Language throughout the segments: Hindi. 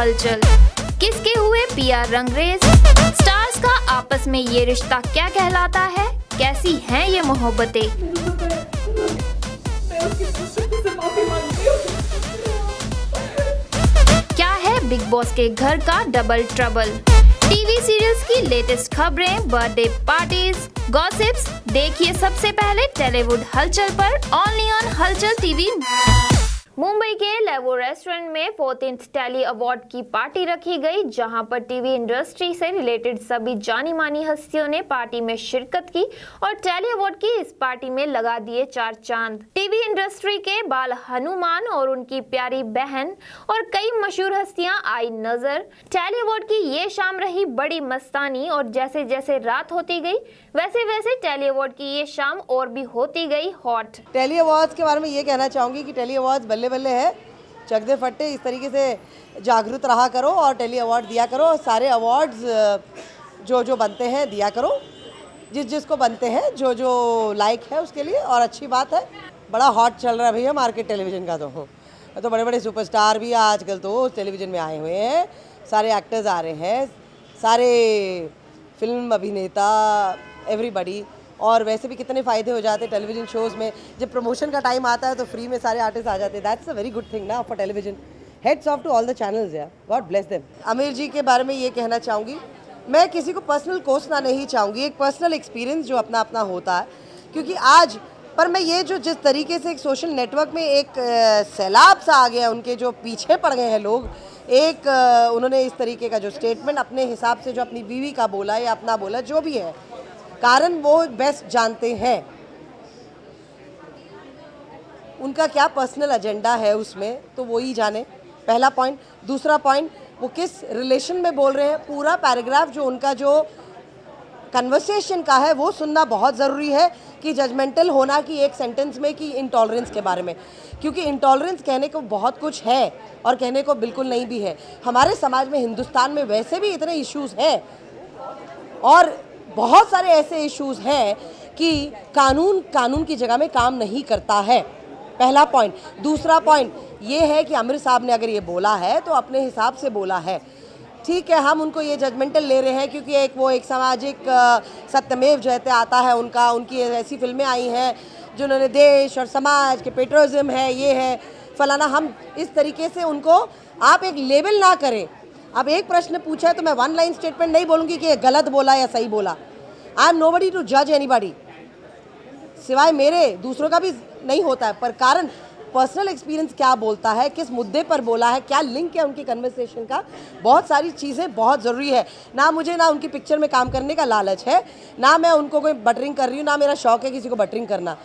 हलचल, किसके हुए पीआर रंगरेज, स्टार्स का आपस में ये रिश्ता क्या कहलाता है, कैसी हैं ये मोहब्बतें। क्या है बिग बॉस के घर का डबल ट्रबल, टीवी सीरियल्स की लेटेस्ट खबरें, बर्थडे पार्टीज, गॉसिप्स, देखिए सबसे पहले टॉलीवुड हलचल पर, ओनली ऑन हलचल टीवी। मुंबई के लेवो रेस्टोरेंट में 14th टेली अवार्ड की पार्टी रखी गई, जहां पर टीवी इंडस्ट्री से रिलेटेड सभी जानी मानी हस्तियों ने पार्टी में शिरकत की और टेली अवार्ड की इस पार्टी में लगा दिए 4 चांद। टीवी इंडस्ट्री के बाल हनुमान और उनकी प्यारी बहन और कई मशहूर हस्तियां आई नजर। टेली अवार्ड की ये शाम रही बड़ी मस्तानी और जैसे जैसे रात होती गई वैसे वैसे टेली अवार्ड की ये शाम और भी होती गई हॉट। टेली अवार्ड्स के बारे में ये कहना चाहूँगी कि टेली अवार्ड्स बल्ले बल्ले है, चक दे फट्टे। इस तरीके से जागरूक रहा करो और टेली अवार्ड दिया करो। सारे अवार्ड्स जो जो बनते हैं दिया करो, जिस जिसको बनते हैं, जो जो लाइक है उसके लिए। और अच्छी बात है, बड़ा हॉट चल रहा है भैया मार्केट टेलीविज़न का। तो बड़े बड़े सुपरस्टार भी आजकल तो टेलीविज़न में आए हुए हैं, सारे एक्टर्स आ रहे हैं, सारे फिल्म अभिनेता, एवरीबॉडी। और वैसे भी कितने फ़ायदे हो जाते हैं टेलीविज़न शोज़ में, जब प्रमोशन का टाइम आता है तो फ्री में सारे आर्टिस्ट आ जाते हैं। That's a very good thing ना for television. Heads of to all the channels यार, god bless them. Aamir ji के बारे में ये कहना चाहूँगी, मैं किसी को पर्सनल कोसना नहीं चाहूँगी, एक पर्सनल एक्सपीरियंस जो अपना अपना होता है। क्योंकि आज पर मैं ये जो जिस तरीके से एक सोशल नेटवर्क में एक सैलाब सा आ गया, उनके जो पीछे पड़ गए हैं लोग, एक उन्होंने इस तरीके का जो स्टेटमेंट अपने हिसाब से जो अपनी बीवी का बोला या अपना बोला, जो भी है, कारण वो बेस्ट जानते हैं उनका क्या पर्सनल एजेंडा है उसमें, तो वो ही जाने, पहला पॉइंट। दूसरा पॉइंट, वो किस रिलेशन में बोल रहे हैं, पूरा पैराग्राफ जो उनका जो कन्वर्सेशन का है वो सुनना बहुत ज़रूरी है कि जजमेंटल होना कि एक सेंटेंस में कि इंटॉलरेंस के बारे में। क्योंकि इंटॉलरेंस कहने को बहुत कुछ है और कहने को बिल्कुल नहीं भी है। हमारे समाज में, हिंदुस्तान में वैसे भी इतने इश्यूज़ हैं और बहुत सारे ऐसे इश्यूज़ हैं कि कानून की जगह में काम नहीं करता है, पहला पॉइंट। दूसरा पॉइंट ये है कि आमिर साहब ने अगर ये बोला है तो अपने हिसाब से बोला है, ठीक है। हम उनको ये जजमेंटल ले रहे हैं क्योंकि एक सामाजिक सत्यमेव जयते आता है उनकी ऐसी फिल्में आई हैं जिन्होंने देश और समाज के पेट्रोलिज्म है, ये है फलाना। हम इस तरीके से उनको, आप एक लेबल ना करें। अब एक प्रश्न पूछा है तो मैं 1 लाइन स्टेटमेंट नहीं बोलूँगी कि ये गलत बोला या सही बोला। आई एम नोबडी टू जज एनीबॉडी, सिवाय मेरे, दूसरों का भी नहीं होता है। पर कारण पर्सनल एक्सपीरियंस क्या बोलता है, किस मुद्दे पर बोला है, क्या लिंक है उनकी कन्वर्सेशन का, बहुत सारी चीज़ें बहुत ज़रूरी है। ना मुझे ना उनकी पिक्चर में काम करने का लालच है, ना मैं उनको कोई बटरिंग कर रही हूँ, ना मेरा शौक़ है किसी को बटरिंग करना।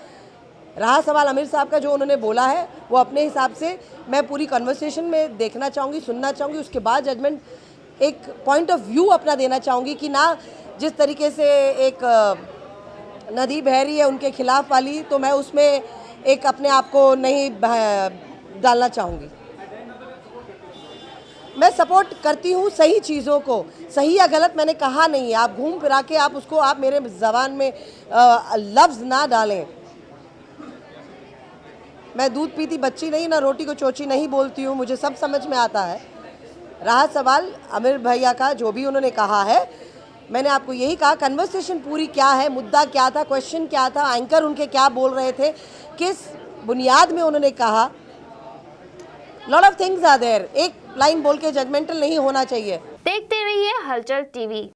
रहा सवाल आमिर साहब का, जो उन्होंने बोला है वो अपने हिसाब से मैं पूरी कन्वर्सेशन में देखना चाहूँगी, सुनना चाहूँगी, उसके बाद जजमेंट, एक पॉइंट ऑफ व्यू अपना देना चाहूँगी कि ना जिस तरीके से एक नदी बह रही है उनके खिलाफ वाली, तो मैं उसमें एक अपने आप को नहीं डालना चाहूँगी। मैं सपोर्ट करती हूँ सही चीज़ों को, सही या गलत मैंने कहा नहीं है। आप घूम फिरा के आप उसको, आप मेरे ज़बान में लफ्ज़ ना डालें। मैं दूध पीती बच्ची नहीं, ना रोटी को चोची नहीं बोलती हूँ, मुझे सब समझ में आता है। रहा सवाल आमिर भैया का, जो भी उन्होंने कहा है, मैंने आपको यही कहा कन्वर्सेशन पूरी क्या है, मुद्दा क्या था, क्वेश्चन क्या था, एंकर उनके क्या बोल रहे थे, किस बुनियाद में उन्होंने कहा। Lot of things are there. एक लाइन बोल के जजमेंटल नहीं होना चाहिए। देखते रहिए हलचल टीवी।